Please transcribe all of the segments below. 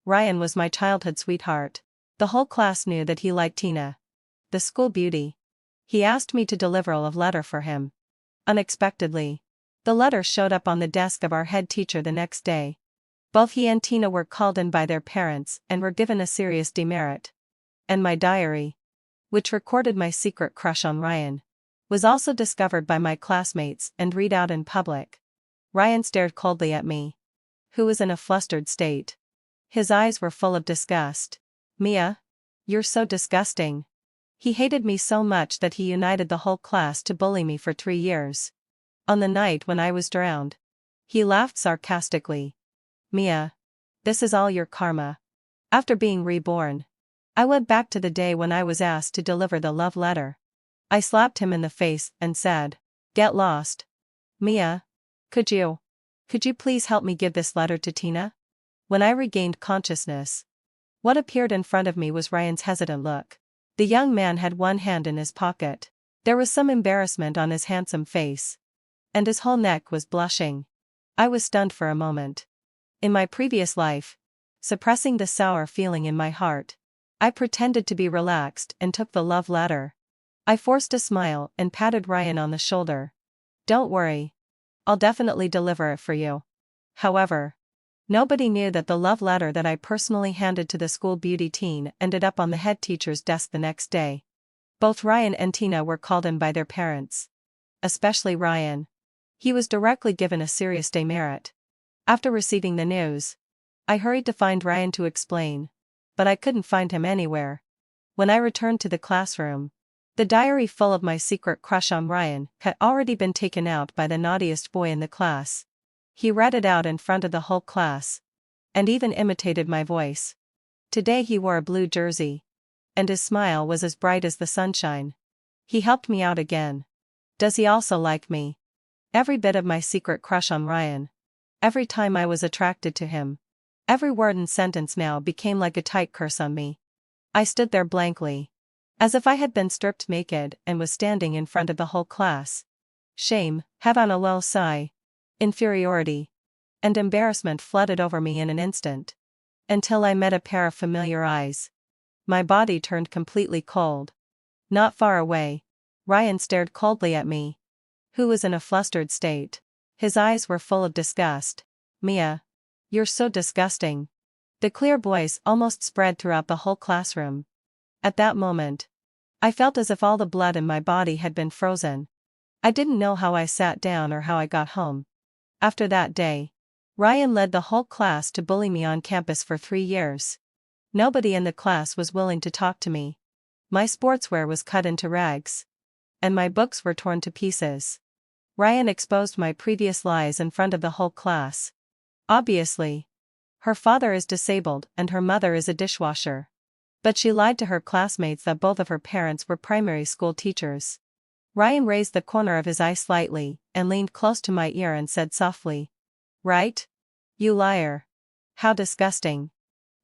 Ryan was my childhood sweetheart. The whole class knew that he liked Tina, the school beauty. He asked me to deliver a love letter for him. Unexpectedly, the letter showed up on the desk of our head teacher the next day. Both he and Tina were called in by their parents and were given a serious demerit. And my diary, which recorded my secret crush on Ryan, was also discovered by my classmates and read out in public. Ryan stared coldly at me, who was in a flustered state. His eyes were full of disgust. "Mia, you're so disgusting." He hated me so much that he united the whole class to bully me for 3 years. On the night when I was drowned, he laughed sarcastically. "Mia, this is all your karma." After being reborn, I went back to the day when I was asked to deliver the love letter. I slapped him in the face and said, "Get lost. Mia, could you please help me give this letter to Tina?" When I regained consciousness, what appeared in front of me was Ryan's hesitant look. The young man had one hand in his pocket. There was some embarrassment on his handsome face, and his whole neck was blushing. I was stunned for a moment. In my previous life, suppressing the sour feeling in my heart, I pretended to be relaxed and took the love letter. I forced a smile and patted Ryan on the shoulder. "Don't worry. I'll definitely deliver it for you." However, nobody knew that the love letter that I personally handed to the school beauty teen ended up on the head teacher's desk the next day. Both Ryan and Tina were called in by their parents. Especially Ryan. He was directly given a serious demerit. After receiving the news, I hurried to find Ryan to explain, but I couldn't find him anywhere. When I returned to the classroom, the diary full of my secret crush on Ryan had already been taken out by the naughtiest boy in the class. He read it out in front of the whole class, and even imitated my voice. Today he wore a blue jersey, and his smile was as bright as the sunshine. He helped me out again. Does he also like me? Every bit of my secret crush on Ryan. Every time I was attracted to him. Every word and sentence now became like a tight curse on me. I stood there blankly, as if I had been stripped naked and was standing in front of the whole class. Shame, heaven, a low sigh, inferiority, and embarrassment flooded over me in an instant. Until I met a pair of familiar eyes. My body turned completely cold. Not far away, Ryan stared coldly at me, who was in a flustered state. His eyes were full of disgust. "Mia, you're so disgusting." The clear voice almost spread throughout the whole classroom. At that moment, I felt as if all the blood in my body had been frozen. I didn't know how I sat down or how I got home. After that day, Ryan led the whole class to bully me on campus for 3 years. Nobody in the class was willing to talk to me. My sportswear was cut into rags, and my books were torn to pieces. Ryan exposed my previous lies in front of the whole class. Obviously, her father is disabled and her mother is a dishwasher. But she lied to her classmates that both of her parents were primary school teachers. Ryan raised the corner of his eye slightly and leaned close to my ear and said softly, "Right? You liar. How disgusting.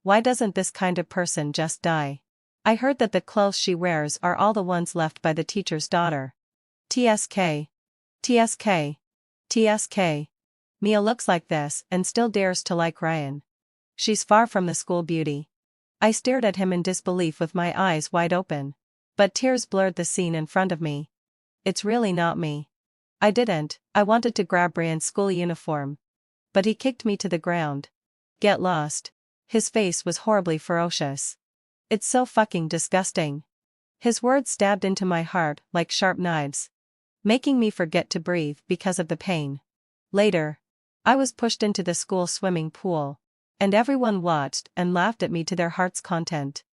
Why doesn't this kind of person just die?" I heard that the clothes she wears are all the ones left by the teacher's daughter. TSK. TSK. TSK. Mia looks like this and still dares to like Ryan. She's far from the school beauty. I stared at him in disbelief with my eyes wide open. But tears blurred the scene in front of me. It's really not me. I wanted to grab Ryan's school uniform. But he kicked me to the ground. "Get lost." His face was horribly ferocious. "It's so fucking disgusting." His words stabbed into my heart like sharp knives, making me forget to breathe because of the pain. Later, I was pushed into the school swimming pool, and everyone watched and laughed at me to their heart's content.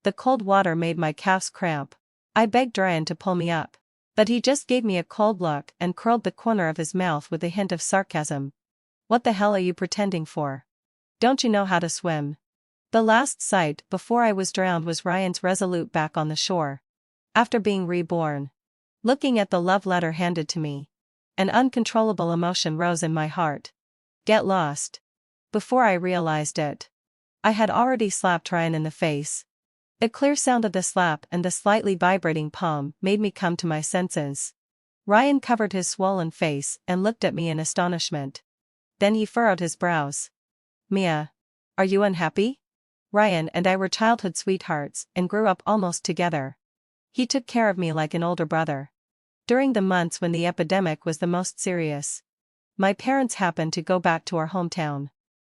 The cold water made my calves cramp. I begged Ryan to pull me up, but he just gave me a cold look and curled the corner of his mouth with a hint of sarcasm. "What the hell are you pretending for? Don't you know how to swim?" The last sight before I was drowned was Ryan's resolute back on the shore. After being reborn, looking at the love letter handed to me, an uncontrollable emotion rose in my heart. Get lost. Before I realized it, I had already slapped Ryan in the face. The clear sound of the slap and the slightly vibrating palm made me come to my senses. Ryan covered his swollen face and looked at me in astonishment. Then he furrowed his brows. "Mia, are you unhappy?" Ryan and I were childhood sweethearts and grew up almost together. He took care of me like an older brother. During the months when the epidemic was the most serious, my parents happened to go back to our hometown.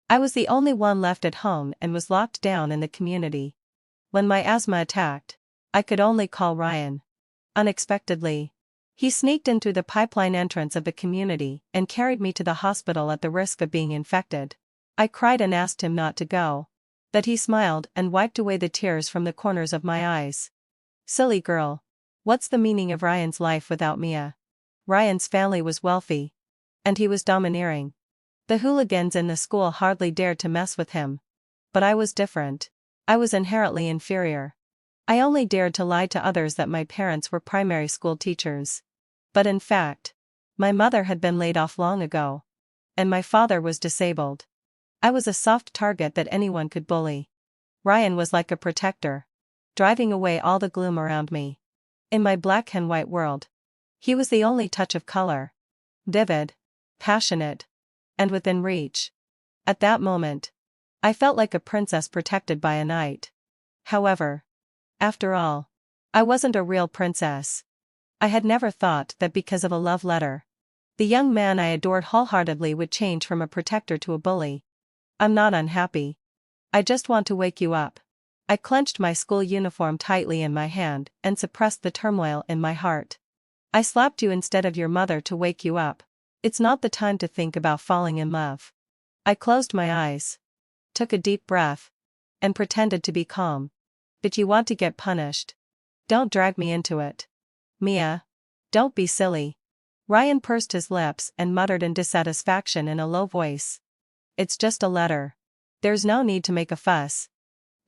I was the only one left at home and was locked down in the community. When my asthma attacked, I could only call Ryan. Unexpectedly, he sneaked in through the pipeline entrance of the community and carried me to the hospital at the risk of being infected. I cried and asked him not to go, but he smiled and wiped away the tears from the corners of my eyes. Silly girl. What's the meaning of Ryan's life without Mia? Ryan's family was wealthy. And he was domineering. The hooligans in the school hardly dared to mess with him. But I was different. I was inherently inferior. I only dared to lie to others that my parents were primary school teachers. But in fact, my mother had been laid off long ago. And my father was disabled. I was a soft target that anyone could bully. Ryan was like a protector, driving away all the gloom around me. In my black and white world, he was the only touch of color. Vivid, passionate, and within reach. At that moment, I felt like a princess protected by a knight. However, after all, I wasn't a real princess. I had never thought that because of a love letter, the young man I adored wholeheartedly would change from a protector to a bully. I'm not unhappy. I just want to wake you up. I clenched my school uniform tightly in my hand and suppressed the turmoil in my heart. I slapped you instead of your mother to wake you up. It's not the time to think about falling in love. I closed my eyes, took a deep breath, and pretended to be calm. But you want to get punished. Don't drag me into it. Mia. Don't be silly. Ryan pursed his lips and muttered in dissatisfaction in a low voice. It's just a letter. There's no need to make a fuss.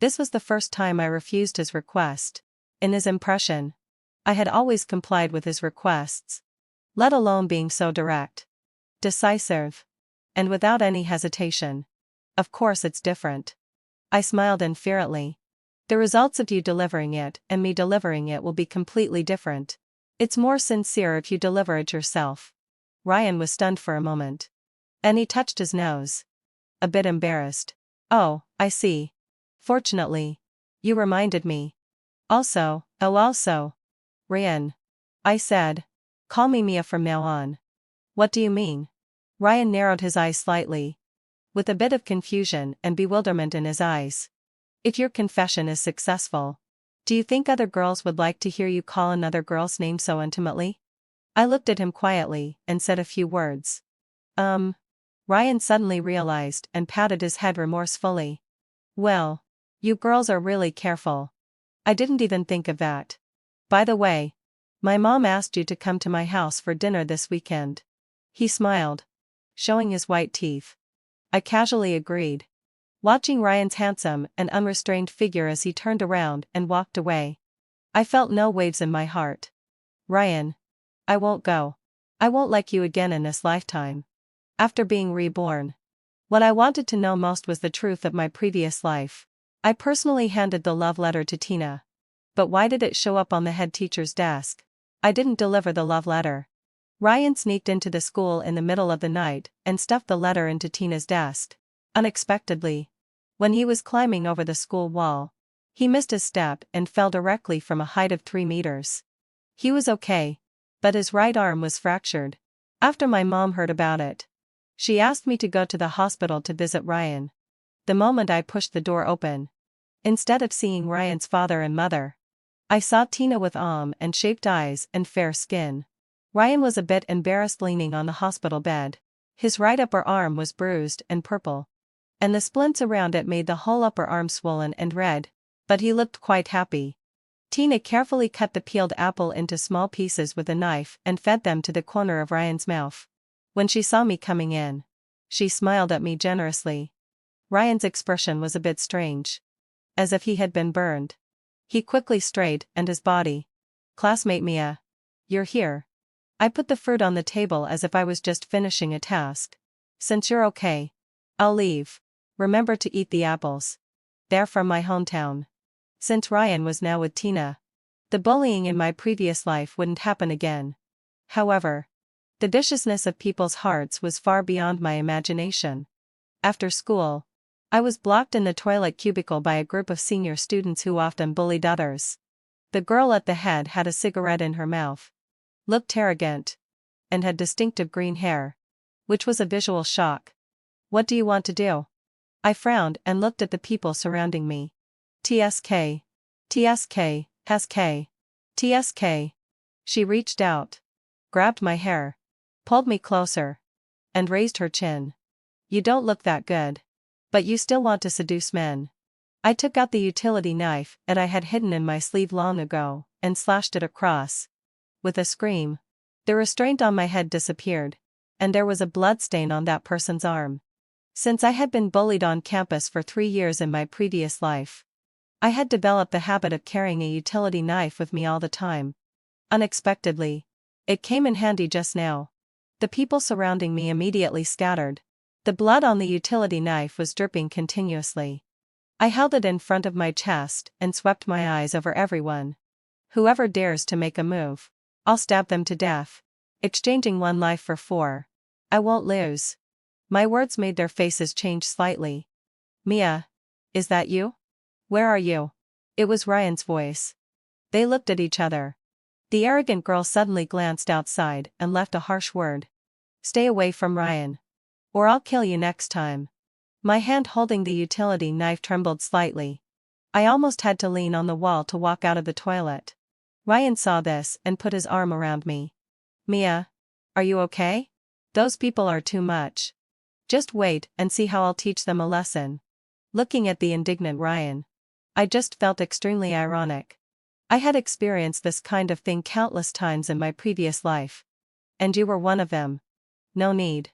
This was the first time I refused his request. In his impression, I had always complied with his requests, let alone being so direct, decisive, and without any hesitation. Of course it's different. I smiled inferently. The results of you delivering it and me delivering it will be completely different. It's more sincere if you deliver it yourself. Ryan was stunned for a moment. And he touched his nose. A bit embarrassed. Oh, I see. Fortunately, you reminded me. Also, Ryan. I said. Call me Mia from now on. What do you mean? Ryan narrowed his eyes slightly, with a bit of confusion and bewilderment in his eyes. If your confession is successful, do you think other girls would like to hear you call another girl's name so intimately? I looked at him quietly and said a few words. Ryan suddenly realized and patted his head remorsefully. Well, you girls are really careful. I didn't even think of that. By the way, my mom asked you to come to my house for dinner this weekend. He smiled, showing his white teeth. I casually agreed, watching Ryan's handsome and unrestrained figure as he turned around and walked away. I felt no waves in my heart. Ryan, I won't go. I won't like you again in this lifetime. After being reborn, what I wanted to know most was the truth of my previous life. I personally handed the love letter to Tina. But why did it show up on the head teacher's desk? I didn't deliver the love letter. Ryan sneaked into the school in the middle of the night and stuffed the letter into Tina's desk. Unexpectedly, when he was climbing over the school wall, he missed his step and fell directly from a height of 3 meters. He was okay, but his right arm was fractured. After my mom heard about it, she asked me to go to the hospital to visit Ryan. The moment I pushed the door open, instead of seeing Ryan's father and mother, I saw Tina with and shaped eyes and fair skin. Ryan was a bit embarrassed leaning on the hospital bed. His right upper arm was bruised and purple, and the splints around it made the whole upper arm swollen and red, but he looked quite happy. Tina carefully cut the peeled apple into small pieces with a knife and fed them to the corner of Ryan's mouth. When she saw me coming in, she smiled at me generously. Ryan's expression was a bit strange, as if he had been burned. He quickly straightened his body. Classmate Mia, you're here. I put the fruit on the table as if I was just finishing a task. Since you're okay, I'll leave. Remember to eat the apples. They're from my hometown. Since Ryan was now with Tina, the bullying in my previous life wouldn't happen again. However, the viciousness of people's hearts was far beyond my imagination. After school, I was blocked in the toilet cubicle by a group of senior students who often bullied others. The girl at the head had a cigarette in her mouth, looked arrogant, and had distinctive green hair, which was a visual shock. "What do you want to do?" I frowned and looked at the people surrounding me. TSK. TSK. SK. TSK. She reached out, grabbed my hair, pulled me closer, and raised her chin. "You don't look that good. But you still want to seduce men." I took out the utility knife that I had hidden in my sleeve long ago, and slashed it across. With a scream, the restraint on my head disappeared, and there was a bloodstain on that person's arm. Since I had been bullied on campus for 3 years in my previous life, I had developed the habit of carrying a utility knife with me all the time. Unexpectedly, it came in handy just now. The people surrounding me immediately scattered. The blood on the utility knife was dripping continuously. I held it in front of my chest and swept my eyes over everyone. "Whoever dares to make a move, I'll stab them to death. Exchanging one life for 4. I won't lose." My words made their faces change slightly. "Mia, is that you? Where are you?" It was Ryan's voice. They looked at each other. The arrogant girl suddenly glanced outside and left a harsh word. "Stay away from Ryan, or I'll kill you next time." My hand holding the utility knife trembled slightly. I almost had to lean on the wall to walk out of the toilet. Ryan saw this and put his arm around me. "Mia, are you okay? Those people are too much. Just wait and see how I'll teach them a lesson." Looking at the indignant Ryan, I just felt extremely ironic. I had experienced this kind of thing countless times in my previous life. And you were one of them. No need.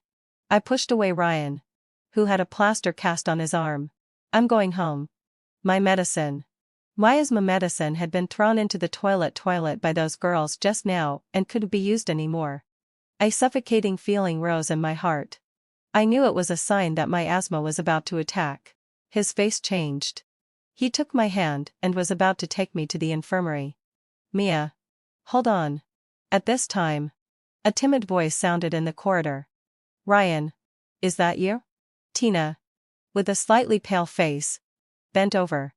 I pushed away Ryan, who had a plaster cast on his arm. "I'm going home. My medicine." My medicine had been thrown into the toilet by those girls just now and couldn't be used anymore. A suffocating feeling rose in my heart. I knew it was a sign that my asthma was about to attack. His face changed. He took my hand and was about to take me to the infirmary. "Mia, hold on." At this time, a timid voice sounded in the corridor. "Ryan, is that you?" Tina, with a slightly pale face, bent over.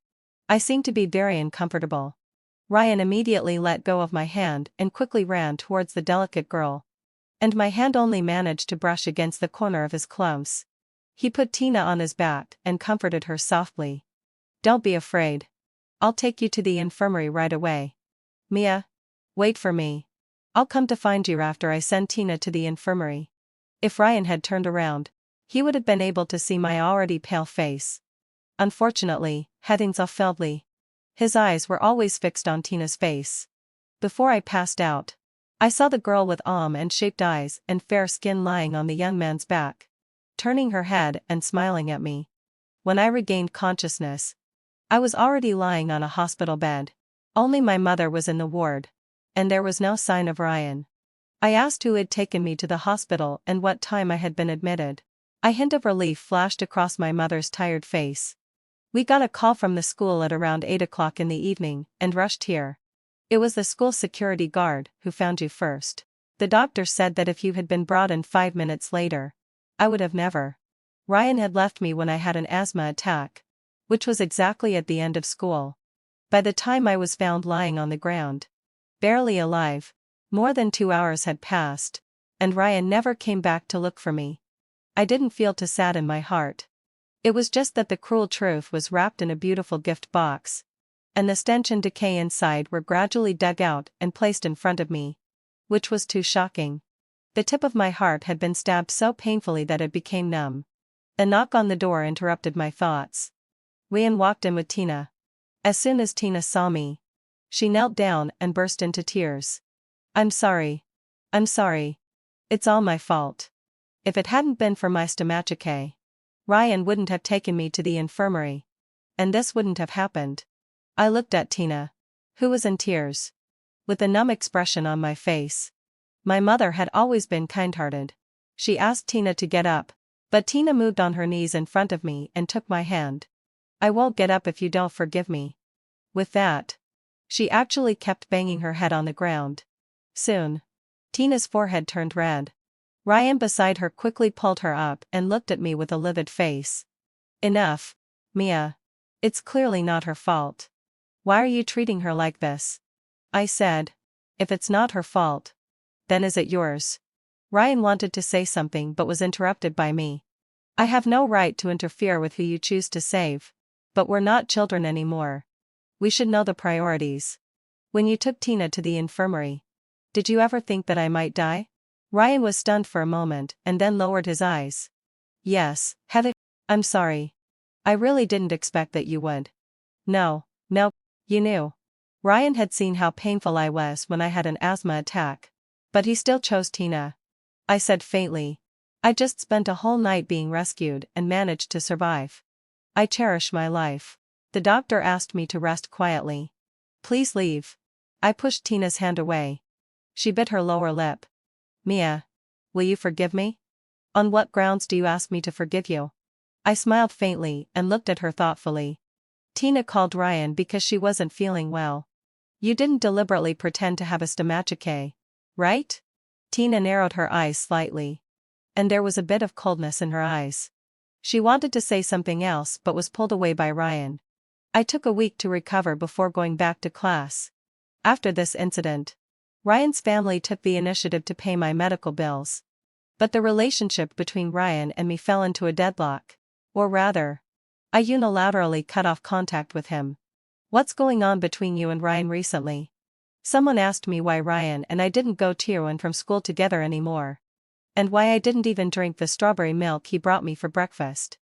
I seemed to be very uncomfortable. Ryan immediately let go of my hand and quickly ran towards the delicate girl. And my hand only managed to brush against the corner of his clothes. He put Tina on his back and comforted her softly. "Don't be afraid. I'll take you to the infirmary right away. Mia, wait for me. I'll come to find you after I send Tina to the infirmary." If Ryan had turned around, he would have been able to see my already pale face. Unfortunately, headings Feldly. His eyes were always fixed on Tina's face. Before I passed out, I saw the girl with almond-shaped eyes and fair skin lying on the young man's back, turning her head and smiling at me. When I regained consciousness, I was already lying on a hospital bed. Only my mother was in the ward, and there was no sign of Ryan. I asked who had taken me to the hospital and what time I had been admitted. A hint of relief flashed across my mother's tired face. "We got a call from the school at around 8 o'clock in the evening and rushed here. It was the school security guard who found you first. The doctor said that if you had been brought in 5 minutes later, I would have never." Ryan had left me when I had an asthma attack, which was exactly at the end of school. By the time I was found lying on the ground, barely alive, more than 2 hours had passed, and Ryan never came back to look for me. I didn't feel too sad in my heart. It was just that the cruel truth was wrapped in a beautiful gift box, and the stench and decay inside were gradually dug out and placed in front of me, which was too shocking. The tip of my heart had been stabbed so painfully that it became numb. A knock on the door interrupted my thoughts. Ryan walked in with Tina. As soon as Tina saw me, she knelt down and burst into tears. "I'm sorry. I'm sorry. It's all my fault. If it hadn't been for my stomachache, Ryan wouldn't have taken me to the infirmary. And this wouldn't have happened." I looked at Tina, who was in tears, with a numb expression on my face. My mother had always been kind-hearted. She asked Tina to get up, but Tina moved on her knees in front of me and took my hand. "I won't get up if you don't forgive me." With that, she actually kept banging her head on the ground. Soon, Tina's forehead turned red. Ryan beside her quickly pulled her up and looked at me with a livid face. Enough, Mia. It's clearly not her fault. Why are you treating her like this? I said. If it's not her fault, then is it yours? Ryan wanted to say something but was interrupted by me. I have no right to interfere with who you choose to save. But we're not children anymore. We should know the priorities. When you took Tina to the infirmary, did you ever think that I might die? Ryan was stunned for a moment and then lowered his eyes. Yes, Heather. I'm sorry. I really didn't expect that you would. No, you knew. Ryan had seen how painful I was when I had an asthma attack. But he still chose Tina. I said faintly. I just spent a whole night being rescued and managed to survive. I cherish my life. The doctor asked me to rest quietly. Please leave. I pushed Tina's hand away. She bit her lower lip. Mia. Will you forgive me? On what grounds do you ask me to forgive you? I smiled faintly and looked at her thoughtfully. Tina called Ryan because she wasn't feeling well. You didn't deliberately pretend to have a stomachache, right? Tina narrowed her eyes slightly. And there was a bit of coldness in her eyes. She wanted to say something else but was pulled away by Ryan. I took a week to recover before going back to class. After this incident, Ryan's family took the initiative to pay my medical bills. But the relationship between Ryan and me fell into a deadlock. Or rather, I unilaterally cut off contact with him. What's going on between you and Ryan recently? Someone asked me why Ryan and I didn't go to and from school together anymore. And why I didn't even drink the strawberry milk he brought me for breakfast.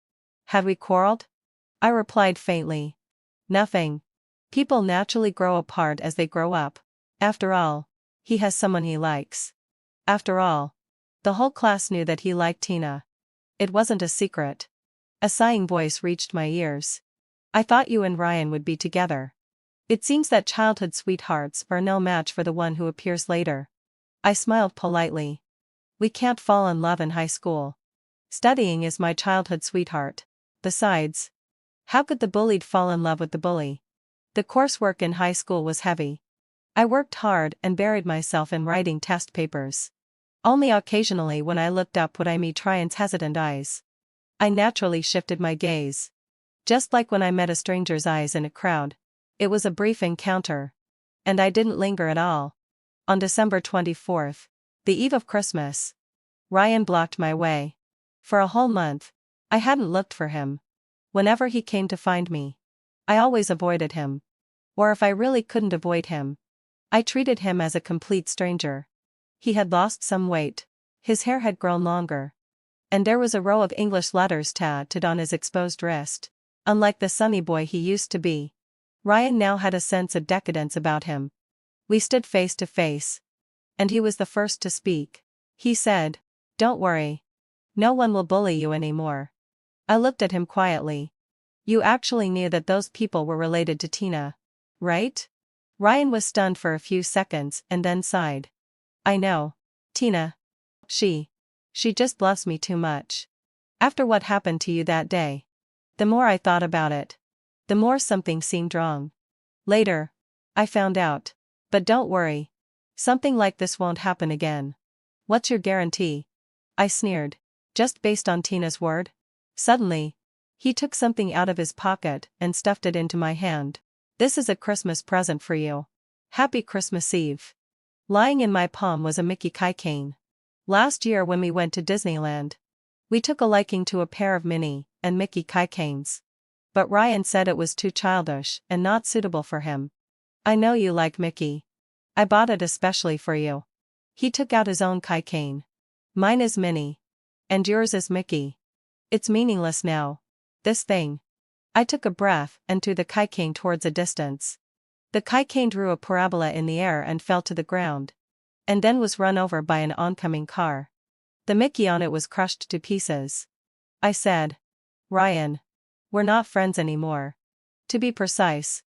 Had we quarreled? I replied faintly. Nothing. People naturally grow apart as they grow up. After all, he has someone he likes. After all, the whole class knew that he liked Tina. It wasn't a secret. A sighing voice reached my ears. I thought you and Ryan would be together. It seems that childhood sweethearts are no match for the one who appears later. I smiled politely. We can't fall in love in high school. Studying is my childhood sweetheart. Besides, how could the bullied fall in love with the bully? The coursework in high school was heavy. I worked hard and buried myself in writing test papers. Only occasionally when I looked up would I meet Ryan's hesitant eyes. I naturally shifted my gaze. Just like when I met a stranger's eyes in a crowd. It was a brief encounter. And I didn't linger at all. On December 24th, the eve of Christmas, Ryan blocked my way. For a whole month, I hadn't looked for him. Whenever he came to find me, I always avoided him. Or if I really couldn't avoid him, I treated him as a complete stranger. He had lost some weight. His hair had grown longer. And there was a row of English letters tattooed on his exposed wrist. Unlike the sunny boy he used to be, Ryan now had a sense of decadence about him. We stood face to face. And he was the first to speak. He said, "Don't worry. No one will bully you anymore." I looked at him quietly. You actually knew that those people were related to Tina, right? Ryan was stunned for a few seconds and then sighed. I know. Tina. She just loves me too much. After what happened to you that day, the more I thought about it, the more something seemed wrong. Later, I found out. But don't worry. Something like this won't happen again. What's your guarantee? I sneered. Just based on Tina's word? Suddenly, he took something out of his pocket and stuffed it into my hand. This is a Christmas present for you. Happy Christmas Eve. Lying in my palm was a Mickey keychain. Last year when we went to Disneyland, we took a liking to a pair of Minnie and Mickey keychains. But Ryan said it was too childish and not suitable for him. I know you like Mickey. I bought it especially for you. He took out his own keychain. Mine is Minnie. And yours is Mickey. It's meaningless now. This thing. I took a breath and threw the keychain towards a distance. The keychain drew a parabola in the air and fell to the ground. And then was run over by an oncoming car. The Mickey on it was crushed to pieces. I said, Ryan. We're not friends anymore. To be precise,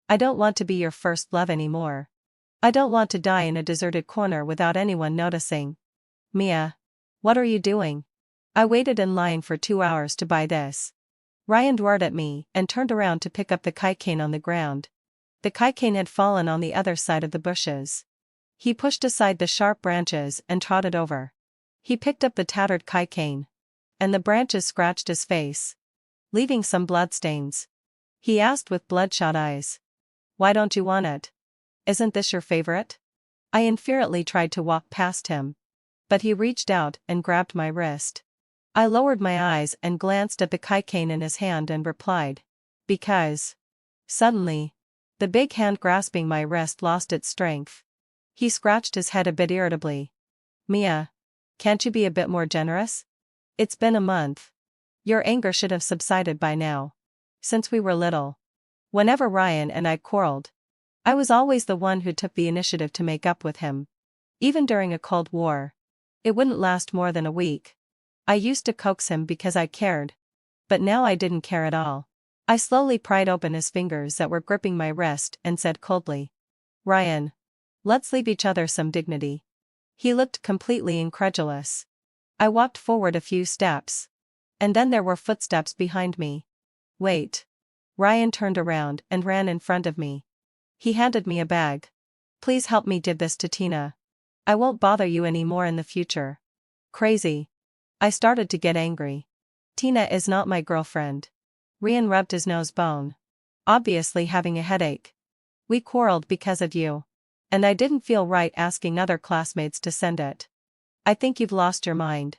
I don't want to be your first love anymore. I don't want to die in a deserted corner without anyone noticing. Mia. What are you doing? I waited in line for 2 hours to buy this. Ryan roared at me and turned around to pick up the keychain on the ground. The keychain had fallen on the other side of the bushes. He pushed aside the sharp branches and trotted over. He picked up the tattered keychain. And the branches scratched his face. leaving some bloodstains. He asked with bloodshot eyes. Why don't you want it? Isn't this your favorite? I infuriately tried to walk past him. But he reached out and grabbed my wrist. I lowered my eyes and glanced at the keychain in his hand and replied. Because. Suddenly, the big hand grasping my wrist lost its strength. He scratched his head a bit irritably. Mia. Can't you be a bit more generous? It's been a month. Your anger should have subsided by now. Since we were little. Whenever Ryan and I quarreled, I was always the one who took the initiative to make up with him. Even during a Cold War. It wouldn't last more than a week. I used to coax him because I cared. But now I didn't care at all. I slowly pried open his fingers that were gripping my wrist and said coldly. Ryan. Let's leave each other some dignity. He looked completely incredulous. I walked forward a few steps. And then there were footsteps behind me. Wait. Ryan turned around and ran in front of me. He handed me a bag. Please help me give this to Tina. I won't bother you anymore in the future. Crazy. I started to get angry. Tina is not my girlfriend. Ryan rubbed his nose bone. Obviously having a headache. We quarreled because of you. And I didn't feel right asking other classmates to send it. I think you've lost your mind.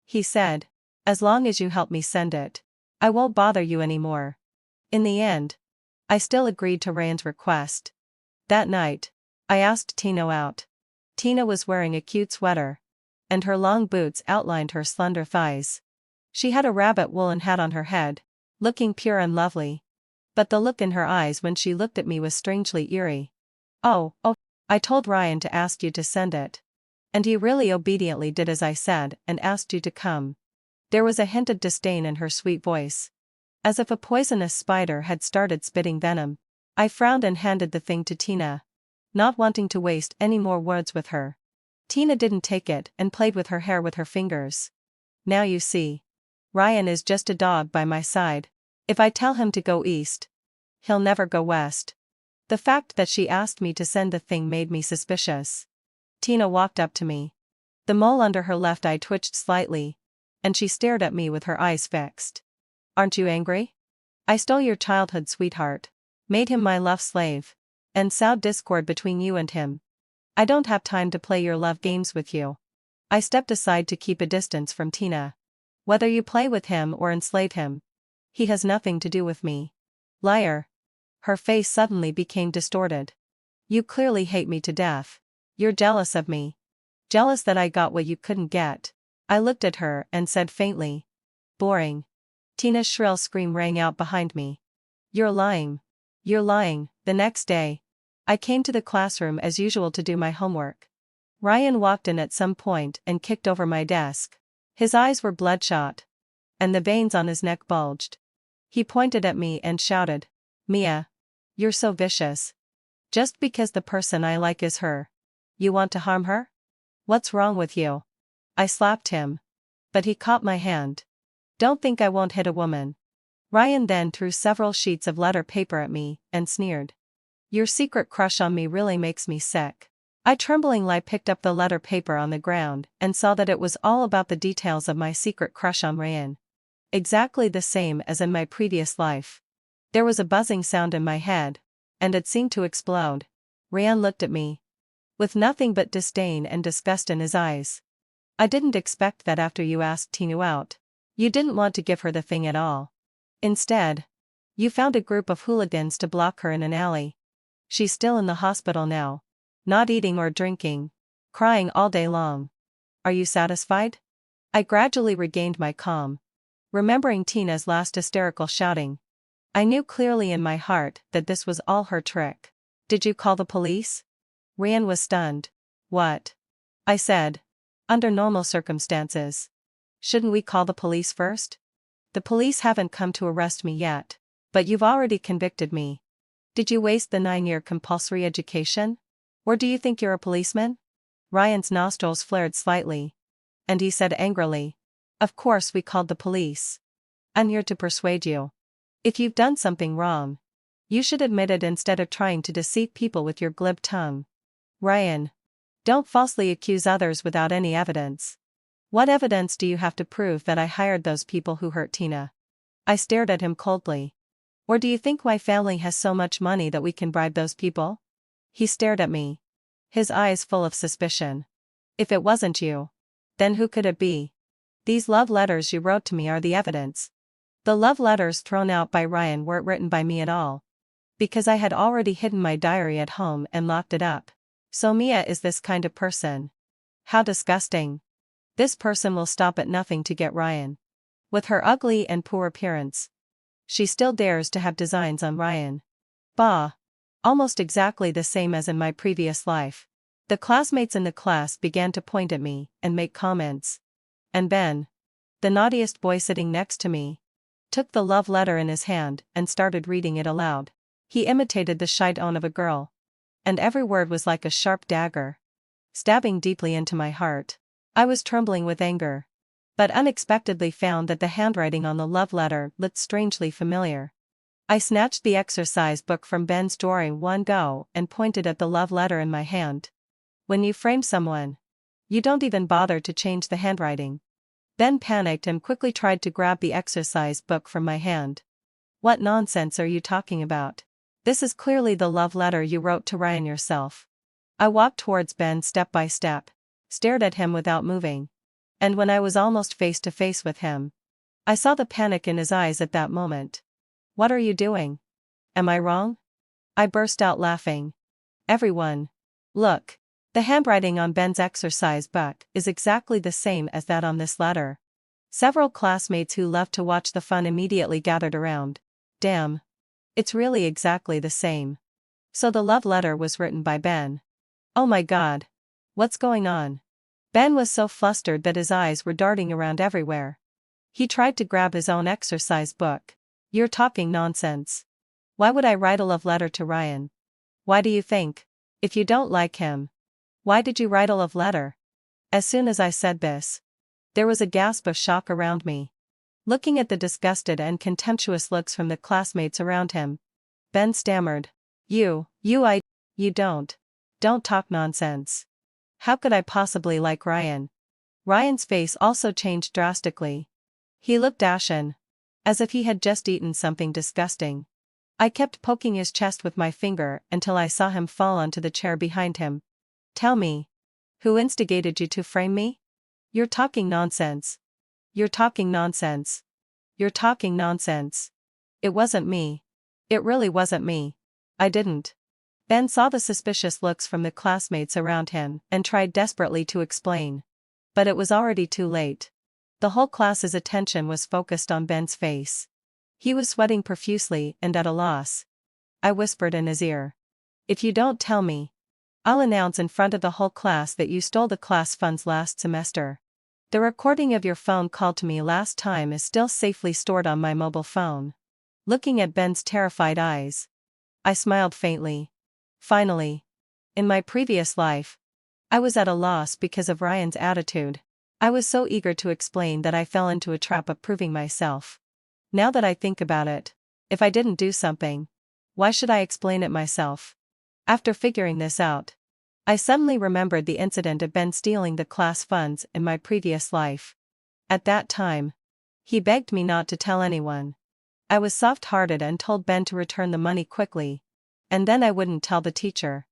He said. As long as you help me send it, I won't bother you anymore. In the end, I still agreed to Ryan's request. That night, I asked Tina out. Tina was wearing a cute sweater. And her long boots outlined her slender thighs. She had a rabbit woolen hat on her head, looking pure and lovely. But the look in her eyes when she looked at me was strangely eerie. Oh, I told Ryan to ask you to send it. And he really obediently did as I said and asked you to come. There was a hint of disdain in her sweet voice. As if a poisonous spider had started spitting venom. I frowned and handed the thing to Tina. Not wanting to waste any more words with her. Tina didn't take it and played with her hair with her fingers. Now you see. Ryan is just a dog by my side. If I tell him to go east, he'll never go west. The fact that she asked me to send the thing made me suspicious. Tina walked up to me. The mole under her left eye twitched slightly. And she stared at me with her eyes fixed. Aren't you angry? I stole your childhood sweetheart. Made him my love slave. And sowed discord between you and him. I don't have time to play your love games with you. I stepped aside to keep a distance from Tina. Whether you play with him or enslave him, he has nothing to do with me. Liar. Her face suddenly became distorted. You clearly hate me to death. You're jealous of me. Jealous that I got what you couldn't get. I looked at her and said faintly. Boring. Tina's shrill scream rang out behind me. You're lying. You're lying. The next day, I came to the classroom as usual to do my homework. Ryan walked in at some point and kicked over my desk. His eyes were bloodshot. And the veins on his neck bulged. He pointed at me and shouted. Mia. You're so vicious. Just because the person I like is her. You want to harm her? What's wrong with you? I slapped him. But he caught my hand. Don't think I won't hit a woman. Ryan then threw several sheets of letter paper at me and sneered. Your secret crush on me really makes me sick. I tremblingly picked up the letter paper on the ground and saw that it was all about the details of my secret crush on Ryan. Exactly the same as in my previous life. There was a buzzing sound in my head, and it seemed to explode. Ryan looked at me. With nothing but disdain and disgust in his eyes. I didn't expect that after you asked Tina out. You didn't want to give her the thing at all. Instead, you found a group of hooligans to block her in an alley. She's still in the hospital now. Not eating or drinking. Crying all day long. Are you satisfied? I gradually regained my calm. Remembering Tina's last hysterical shouting. I knew clearly in my heart that this was all her trick. Did you call the police? Ryan was stunned. What? I said. Under normal circumstances. Shouldn't we call the police first? The police haven't come to arrest me yet. But you've already convicted me. Did you waste the 9-year compulsory education? Or do you think you're a policeman? Ryan's nostrils flared slightly. And he said angrily. Of course we called the police. I'm here to persuade you. If you've done something wrong, you should admit it instead of trying to deceive people with your glib tongue. Ryan. Don't falsely accuse others without any evidence. What evidence do you have to prove that I hired those people who hurt Tina? I stared at him coldly. Or do you think my family has so much money that we can bribe those people? He stared at me, his eyes full of suspicion. If it wasn't you, then who could it be? These love letters you wrote to me are the evidence. The love letters thrown out by Ryan weren't written by me at all. Because I had already hidden my diary at home and locked it up. So Mia is this kind of person. How disgusting. This person will stop at nothing to get Ryan. With her ugly and poor appearance, she still dares to have designs on Ryan. Bah! Almost exactly the same as in my previous life. The classmates in the class began to point at me and make comments. And Ben, the naughtiest boy sitting next to me, took the love letter in his hand and started reading it aloud. He imitated the shy tone of a girl. And every word was like a sharp dagger, stabbing deeply into my heart. I was trembling with anger, but unexpectedly found that the handwriting on the love letter looked strangely familiar. I snatched the exercise book from Ben's drawer in one go and pointed at the love letter in my hand. When you frame someone, you don't even bother to change the handwriting. Ben panicked and quickly tried to grab the exercise book from my hand. What nonsense are you talking about? This is clearly the love letter you wrote to Ryan yourself. I walked towards Ben step by step, stared at him without moving. And when I was almost face to face with him, I saw the panic in his eyes at that moment. What are you doing? Am I wrong? I burst out laughing. Everyone, look. The handwriting on Ben's exercise book is exactly the same as that on this letter. Several classmates who loved to watch the fun immediately gathered around. Damn. It's really exactly the same. So the love letter was written by Ben. Oh my God. What's going on? Ben was so flustered that his eyes were darting around everywhere. He tried to grab his own exercise book. You're talking nonsense. Why would I write a love letter to Ryan? Why do you think? If you don't like him, why did you write a love letter? As soon as I said this, there was a gasp of shock around me. Looking at the disgusted and contemptuous looks from the classmates around him, Ben stammered. You don't talk nonsense. How could I possibly like Ryan? Ryan's face also changed drastically. He looked ashen, as if he had just eaten something disgusting. I kept poking his chest with my finger until I saw him fall onto the chair behind him. Tell me, who instigated you to frame me? You're talking nonsense. You're talking nonsense. You're talking nonsense. It wasn't me. It really wasn't me. I didn't. Ben saw the suspicious looks from the classmates around him and tried desperately to explain. But it was already too late. The whole class's attention was focused on Ben's face. He was sweating profusely and at a loss. I whispered in his ear. If you don't tell me, I'll announce in front of the whole class that you stole the class funds last semester. The recording of your phone call to me last time is still safely stored on my mobile phone. Looking at Ben's terrified eyes, I smiled faintly. Finally. In my previous life, I was at a loss because of Ryan's attitude. I was so eager to explain that I fell into a trap of proving myself. Now that I think about it, if I didn't do something, why should I explain it myself? After figuring this out, I suddenly remembered the incident of Ben stealing the class funds in my previous life. At that time, he begged me not to tell anyone. I was soft-hearted and told Ben to return the money quickly, and then I wouldn't tell the teacher.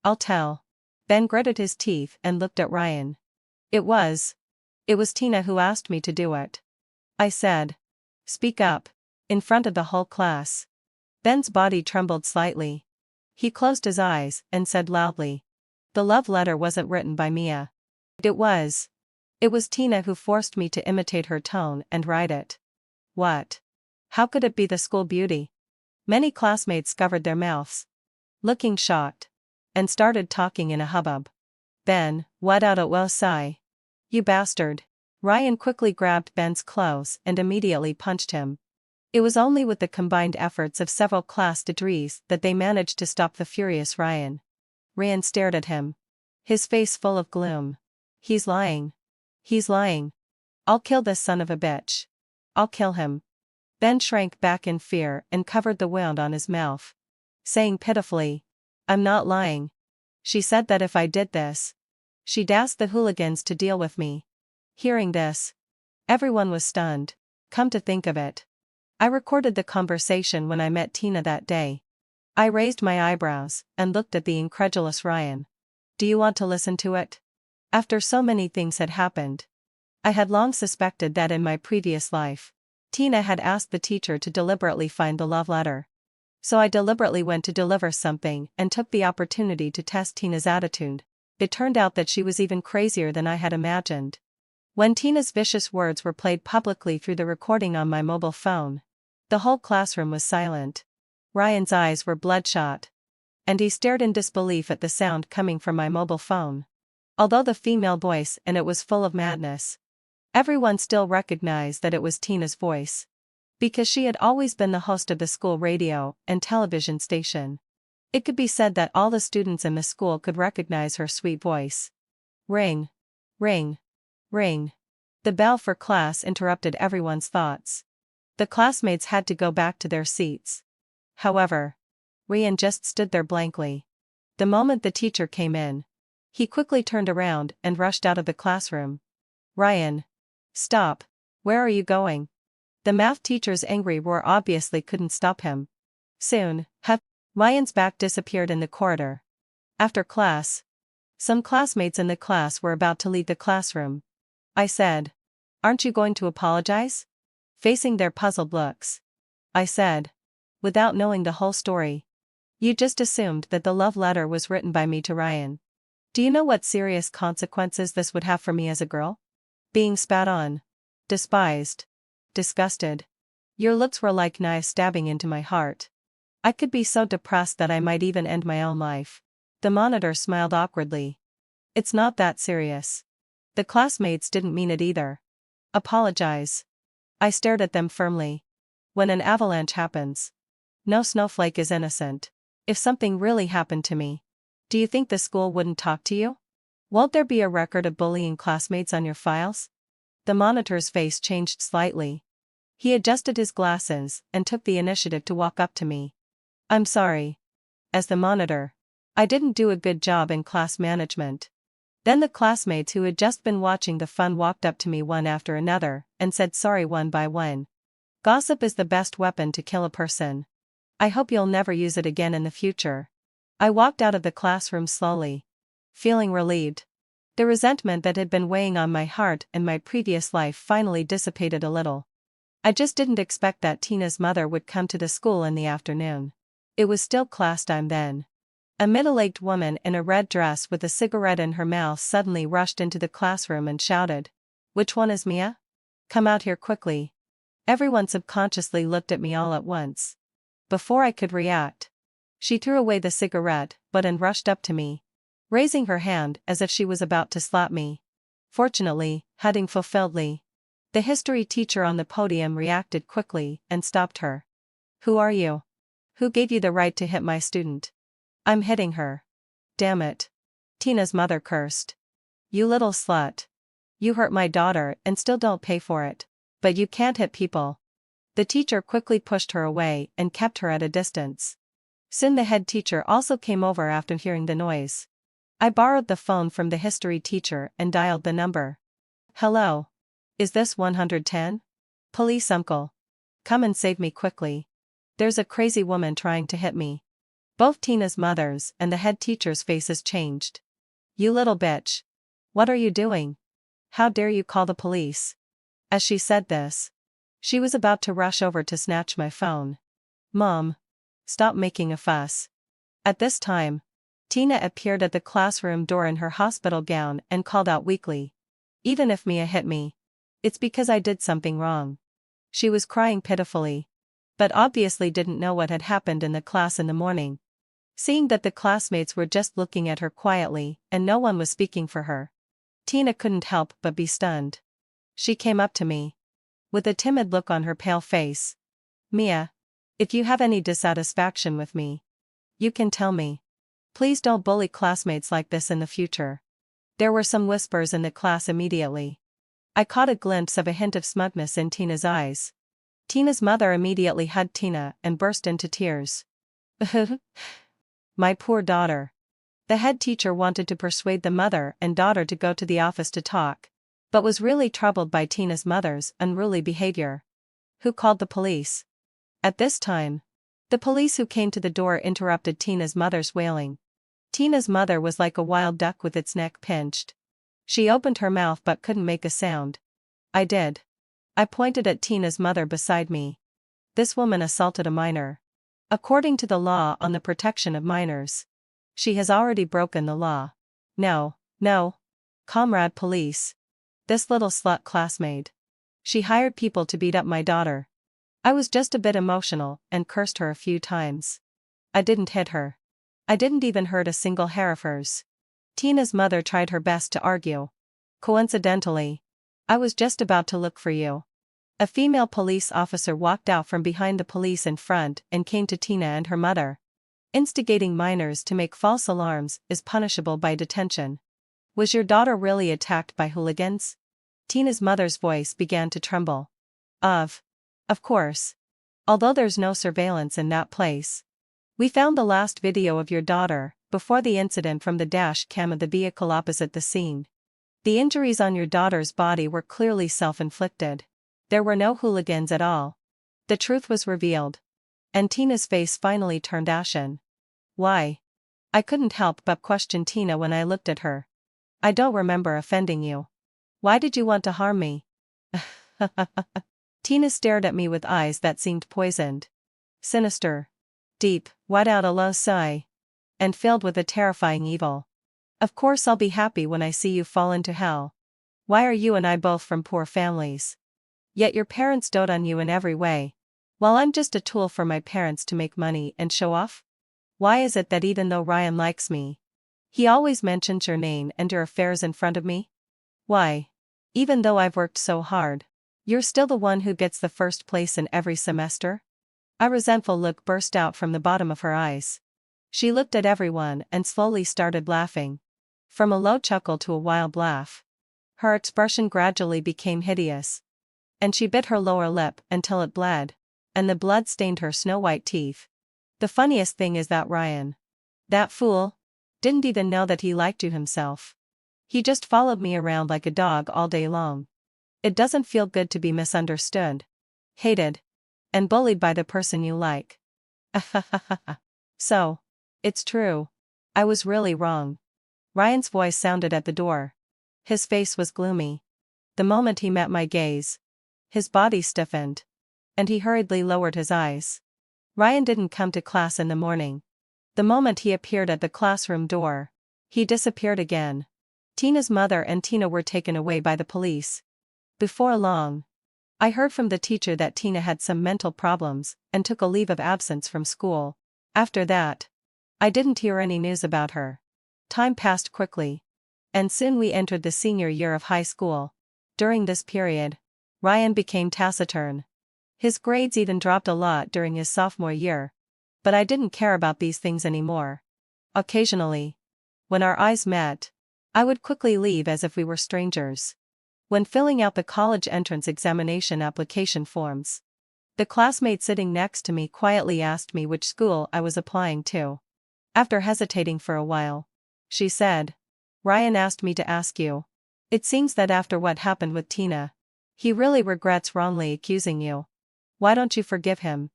I'll tell. Ben gritted his teeth and looked at Ryan. It was Tina who asked me to do it. I said. Speak up. In front of the whole class. Ben's body trembled slightly. He closed his eyes and said loudly. The love letter wasn't written by Mia. It was Tina who forced me to imitate her tone and write it. What? How could it be the school beauty? Many classmates covered their mouths, looking shocked, and started talking in a hubbub. Ben, what out at will sigh? You bastard. Ryan quickly grabbed Ben's clothes and immediately punched him. It was only with the combined efforts of several class cadres that they managed to stop the furious Ryan. Ryan stared at him, his face full of gloom. He's lying. He's lying. I'll kill this son of a bitch. I'll kill him. Ben shrank back in fear and covered the wound on his mouth, saying pitifully, I'm not lying. She said that if I did this, she'd ask the hooligans to deal with me. Hearing this, everyone was stunned. Come to think of it, I recorded the conversation when I met Tina that day. I raised my eyebrows and looked at the incredulous Ryan. Do you want to listen to it? After so many things had happened, I had long suspected that in my previous life, Tina had asked the teacher to deliberately find the love letter. So I deliberately went to deliver something and took the opportunity to test Tina's attitude. It turned out that she was even crazier than I had imagined. When Tina's vicious words were played publicly through the recording on my mobile phone, the whole classroom was silent. Ryan's eyes were bloodshot, and he stared in disbelief at the sound coming from my mobile phone. Although the female voice and it was full of madness, everyone still recognized that it was Tina's voice. Because she had always been the host of the school radio and television station. It could be said that all the students in the school could recognize her sweet voice. Ring. Ring. Ring. The bell for class interrupted everyone's thoughts. The classmates had to go back to their seats. However, Ryan just stood there blankly. The moment the teacher came in, he quickly turned around and rushed out of the classroom. Ryan. Stop. Where are you going? The math teacher's angry roar obviously couldn't stop him. Soon, Ryan's back disappeared in the corridor. After class, some classmates in the class were about to leave the classroom. I said, "Aren't you going to apologize?" Facing their puzzled looks, I said, without knowing the whole story, "You just assumed that the love letter was written by me to Ryan. Do you know what serious consequences this would have for me as a girl? Being spat on, despised, disgusted. Your looks were like knives stabbing into my heart. I could be so depressed that I might even end my own life." The monitor smiled awkwardly. "It's not that serious. The classmates didn't mean it either. Apologize." I stared at them firmly. When an avalanche happens, no snowflake is innocent. If something really happened to me, do you think the school wouldn't talk to you? Won't there be a record of bullying classmates on your files? The monitor's face changed slightly. He adjusted his glasses and took the initiative to walk up to me. "I'm sorry. As the monitor, I didn't do a good job in class management." Then the classmates who had just been watching the fun walked up to me one after another and said sorry one by one. Gossip is the best weapon to kill a person. I hope you'll never use it again in the future. I walked out of the classroom slowly, feeling relieved. The resentment that had been weighing on my heart in my previous life finally dissipated a little. I just didn't expect that Tina's mother would come to the school in the afternoon. It was still class time then. A middle-aged woman in a red dress with a cigarette in her mouth suddenly rushed into the classroom and shouted, "Which one is Mia? Come out here quickly." Everyone subconsciously looked at me all at once. Before I could react, she threw away the cigarette and rushed up to me, raising her hand as if she was about to slap me. Fortunately, heading fulfilledly, the history teacher on the podium reacted quickly and stopped her. "Who are you? Who gave you the right to hit my student?" "I'm hitting her." "Damn it." Tina's mother cursed. "You little slut. You hurt my daughter and still don't pay for it. But you can't hit people." The teacher quickly pushed her away and kept her at a distance. Soon the head teacher also came over after hearing the noise. I borrowed the phone from the history teacher and dialed the number. "Hello. Is this 110? Police uncle. Come and save me quickly. There's a crazy woman trying to hit me." Both Tina's mother's and the head teacher's faces changed. "You little bitch. What are you doing? How dare you call the police?" As she said this, she was about to rush over to snatch my phone. "Mom. Stop making a fuss." At this time, Tina appeared at the classroom door in her hospital gown and called out weakly, "Even if Mia hit me, it's because I did something wrong." She was crying pitifully, but obviously didn't know what had happened in the class in the morning. Seeing that the classmates were just looking at her quietly and no one was speaking for her, Tina couldn't help but be stunned. She came up to me, with a timid look on her pale face. "Mia, if you have any dissatisfaction with me, you can tell me. Please don't bully classmates like this in the future." There were some whispers in the class immediately. I caught a glimpse of a hint of smugness in Tina's eyes. Tina's mother immediately hugged Tina and burst into tears. My poor daughter. The head teacher wanted to persuade the mother and daughter to go to the office to talk, but was really troubled by Tina's mother's unruly behavior. Who called the police? At this time, the police who came to the door interrupted Tina's mother's wailing. Tina's mother was like a wild duck with its neck pinched. She opened her mouth but couldn't make a sound. I did. I pointed at Tina's mother beside me. This woman assaulted a minor. According to the law on the protection of minors, she has already broken the law. No, no. Comrade police. This little slut classmate. She hired people to beat up my daughter. I was just a bit emotional and cursed her a few times. I didn't hit her. I didn't even hurt a single hair of hers. Tina's mother tried her best to argue. Coincidentally, I was just about to look for you. A female police officer walked out from behind the police in front and came to Tina and her mother. Instigating minors to make false alarms is punishable by detention. Was your daughter really attacked by hooligans? Tina's mother's voice began to tremble. Of course. Although there's no surveillance in that place. We found the last video of your daughter, before the incident, from the dash cam of the vehicle opposite the scene. The injuries on your daughter's body were clearly self-inflicted. There were no hooligans at all. The truth was revealed. And Tina's face finally turned ashen. Why? I couldn't help but question Tina when I looked at her. I don't remember offending you. Why did you want to harm me? Tina stared at me with eyes that seemed poisoned. Sinister. Deep, let out a low sigh. And filled with a terrifying evil. Of course I'll be happy when I see you fall into hell. Why are you and I both from poor families? Yet your parents dote on you in every way. While I'm just a tool for my parents to make money and show off? Why is it that even though Ryan likes me, he always mentions your name and your affairs in front of me? Why? Even though I've worked so hard, you're still the one who gets the first place in every semester? A resentful look burst out from the bottom of her eyes. She looked at everyone and slowly started laughing. From a low chuckle to a wild laugh. Her expression gradually became hideous. And she bit her lower lip until it bled, and the blood stained her snow-white teeth. The funniest thing is that Ryan, that fool, didn't even know that he liked you himself. He just followed me around like a dog all day long. It doesn't feel good to be misunderstood, hated, and bullied by the person you like. So, it's true. I was really wrong. Ryan's voice sounded at the door. His face was gloomy. The moment he met my gaze, his body stiffened, and he hurriedly lowered his eyes. Ryan didn't come to class in the morning. The moment he appeared at the classroom door, he disappeared again. Tina's mother and Tina were taken away by the police. Before long, I heard from the teacher that Tina had some mental problems and took a leave of absence from school. After that, I didn't hear any news about her. Time passed quickly. And soon we entered the senior year of high school. During this period, Ryan became taciturn. His grades even dropped a lot during his sophomore year. But I didn't care about these things anymore. Occasionally, when our eyes met, I would quickly leave as if we were strangers. When filling out the college entrance examination application forms, the classmate sitting next to me quietly asked me which school I was applying to. After hesitating for a while, she said, Ryan asked me to ask you. It seems that after what happened with Tina, he really regrets wrongly accusing you. Why don't you forgive him?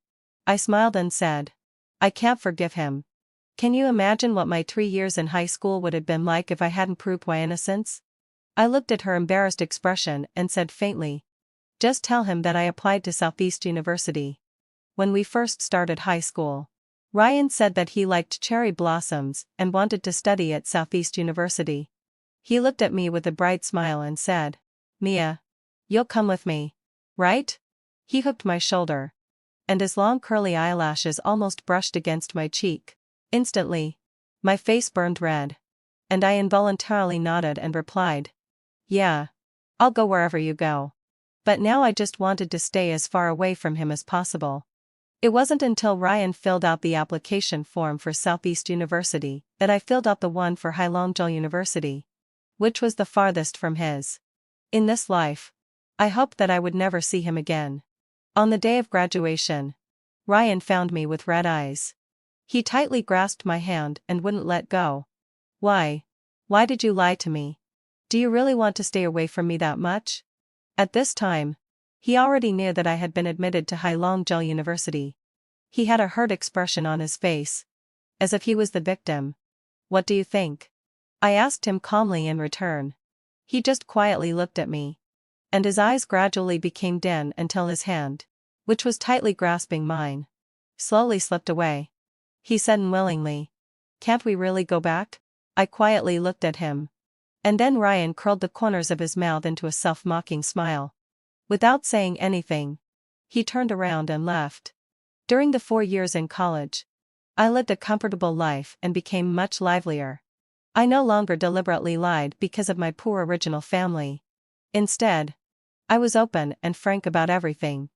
I smiled and said, I can't forgive him. Can you imagine what my 3 years in high school would have been like if I hadn't proved my innocence? I looked at her embarrassed expression and said faintly, just tell him that I applied to Southeast University. When we first started high school, Ryan said that he liked cherry blossoms and wanted to study at Southeast University. He looked at me with a bright smile and said, Mia, you'll come with me, right? He hooked my shoulder, and his long curly eyelashes almost brushed against my cheek. Instantly, my face burned red, and I involuntarily nodded and replied, yeah, I'll go wherever you go. But now I just wanted to stay as far away from him as possible. It wasn't until Ryan filled out the application form for Southeast University that I filled out the one for Heilongjiang University, which was the farthest from his. In this life, I hoped that I would never see him again. On the day of graduation, Ryan found me with red eyes. He tightly grasped my hand and wouldn't let go. Why? Why did you lie to me? Do you really want to stay away from me that much? At this time, He already knew that I had been admitted to Heilongjiang University. He had a hurt expression on his face, as if he was the victim. What do you think? I asked him calmly in return. He just quietly looked at me. And his eyes gradually became dim until his hand, which was tightly grasping mine, slowly slipped away. He said unwillingly, "Can't we really go back?" I quietly looked at him. And then Ryan curled the corners of his mouth into a self-mocking smile. Without saying anything, he turned around and left. During the 4 years in college, I lived a comfortable life and became much livelier. I no longer deliberately lied because of my poor original family. Instead, I was open and frank about everything.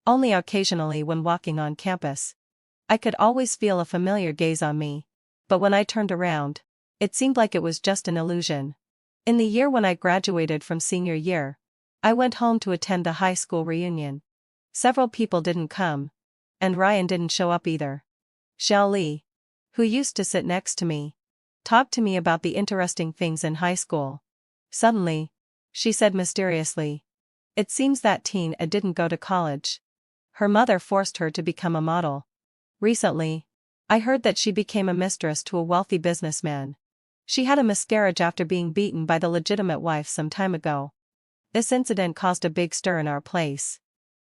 Only occasionally when walking on campus, I could always feel a familiar gaze on me, but when I turned around, it seemed like it was just an illusion. In the year when I graduated from senior year, I went home to attend the high school reunion. Several people didn't come, and Ryan didn't show up either. Xiao Li, who used to sit next to me, talked to me about the interesting things in high school. Suddenly, she said mysteriously, "It seems that Tina didn't go to college. Her mother forced her to become a model. Recently, I heard that she became a mistress to a wealthy businessman. She had a miscarriage after being beaten by the legitimate wife some time ago. This incident caused a big stir in our place.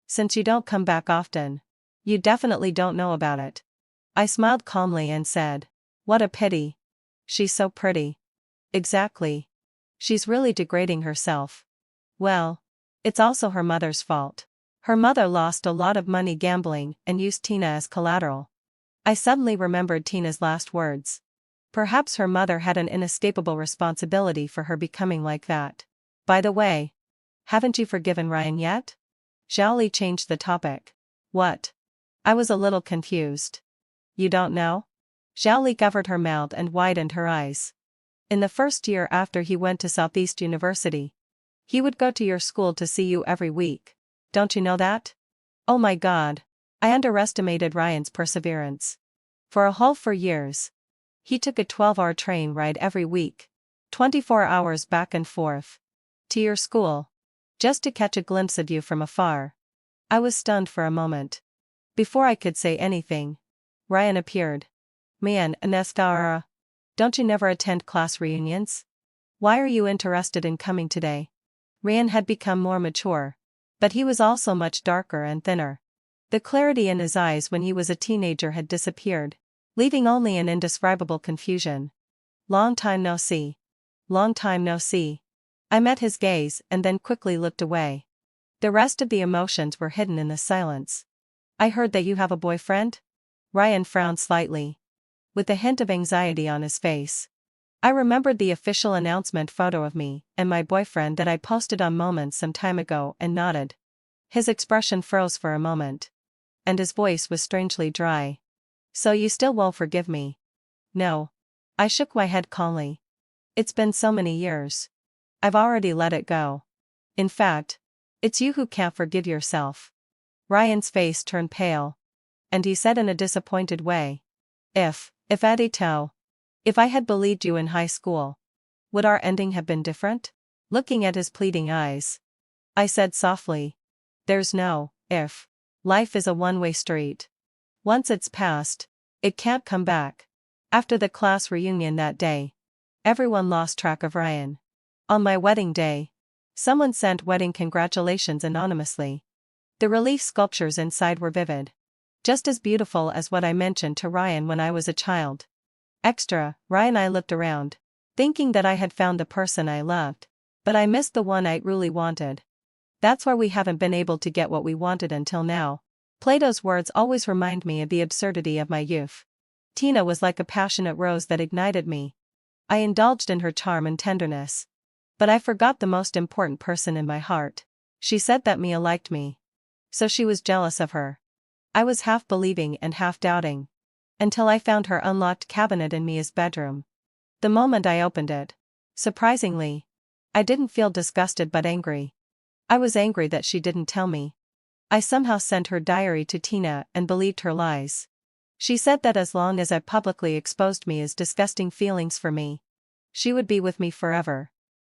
Since you don't come back often, you definitely don't know about it." I smiled calmly and said, "What a pity. She's so pretty." "Exactly. She's really degrading herself." "Well, it's also her mother's fault. Her mother lost a lot of money gambling and used Tina as collateral." I suddenly remembered Tina's last words. Perhaps her mother had an inescapable responsibility for her becoming like that. "By the way, haven't you forgiven Ryan yet?" Xiao Li changed the topic. "What?" I was a little confused. "You don't know?" Xiao Li covered her mouth and widened her eyes. "In the first year after he went to Southeast University, he would go to your school to see you every week. Don't you know that?" Oh my God. I underestimated Ryan's perseverance. For a whole 4 years, he took a 12-hour train ride every week, 24 hours back and forth, to your school, just to catch a glimpse of you from afar. I was stunned for a moment. Before I could say anything, Ryan appeared. "Man, Anestara. Don't you never attend class reunions? Why are you interested in coming today?" Ryan had become more mature, but he was also much darker and thinner. The clarity in his eyes when he was a teenager had disappeared, leaving only an indescribable confusion. "Long time no see. Long time no see." I met his gaze and then quickly looked away. The rest of the emotions were hidden in the silence. "I heard that you have a boyfriend?" Ryan frowned slightly, with a hint of anxiety on his face. I remembered the official announcement photo of me and my boyfriend that I posted on Moments some time ago and nodded. His expression froze for a moment, and his voice was strangely dry. "So you still won't forgive me?" "No." I shook my head calmly. "It's been so many years. I've already let it go. In fact, it's you who can't forgive yourself." Ryan's face turned pale, and he said in a disappointed way, If Adito, if I had believed you in high school, would our ending have been different?" Looking at his pleading eyes, I said softly, "There's no if. Life is a one-way street. Once it's past, it can't come back." After the class reunion that day, everyone lost track of Ryan. On my wedding day, someone sent wedding congratulations anonymously. The relief sculptures inside were vivid, just as beautiful as what I mentioned to Ryan when I was a child. Extra, Ryan. I looked around, thinking that I had found the person I loved, but I missed the one I really wanted. That's why we haven't been able to get what we wanted until now. Plato's words always remind me of the absurdity of my youth. Tina was like a passionate rose that ignited me. I indulged in her charm and tenderness. But I forgot the most important person in my heart. She said that Mia liked me. So she was jealous of her. I was half believing and half doubting, until I found her unlocked cabinet in Mia's bedroom. The moment I opened it, surprisingly, I didn't feel disgusted but angry. I was angry that she didn't tell me. I somehow sent her diary to Tina and believed her lies. She said that as long as I publicly exposed Mia's disgusting feelings for me, she would be with me forever.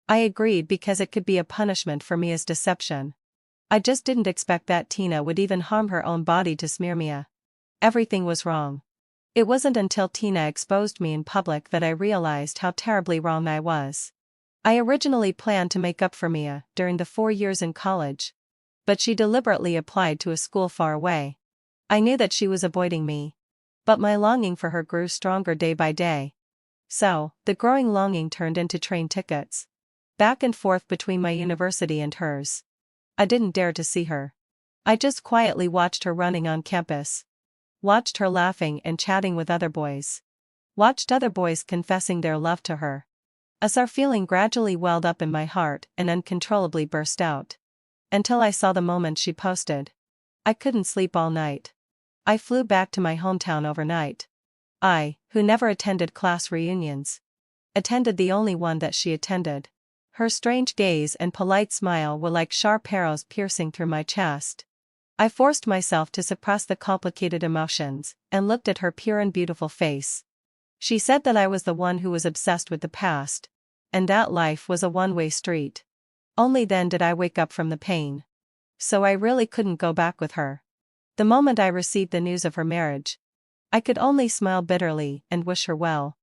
I agreed because it could be a punishment for Mia's deception. I just didn't expect that Tina would even harm her own body to smear me. Everything was wrong. It wasn't until Tina exposed me in public that I realized how terribly wrong I was. I originally planned to make up for Mia during the 4 years in college. But she deliberately applied to a school far away. I knew that she was avoiding me. But my longing for her grew stronger day by day. So, the growing longing turned into train tickets. Back and forth between my university and hers. I didn't dare to see her. I just quietly watched her running on campus. Watched her laughing and chatting with other boys. Watched other boys confessing their love to her. As our feeling gradually welled up in my heart and uncontrollably burst out. Until I saw the moment she posted. I couldn't sleep all night. I flew back to my hometown overnight. I, who never attended class reunions, attended the only one that she attended. Her strange gaze and polite smile were like sharp arrows piercing through my chest. I forced myself to suppress the complicated emotions and looked at her pure and beautiful face. She said that I was the one who was obsessed with the past, and that life was a one-way street. Only then did I wake up from the pain. So I really couldn't go back with her. The moment I received the news of her marriage, I could only smile bitterly and wish her well.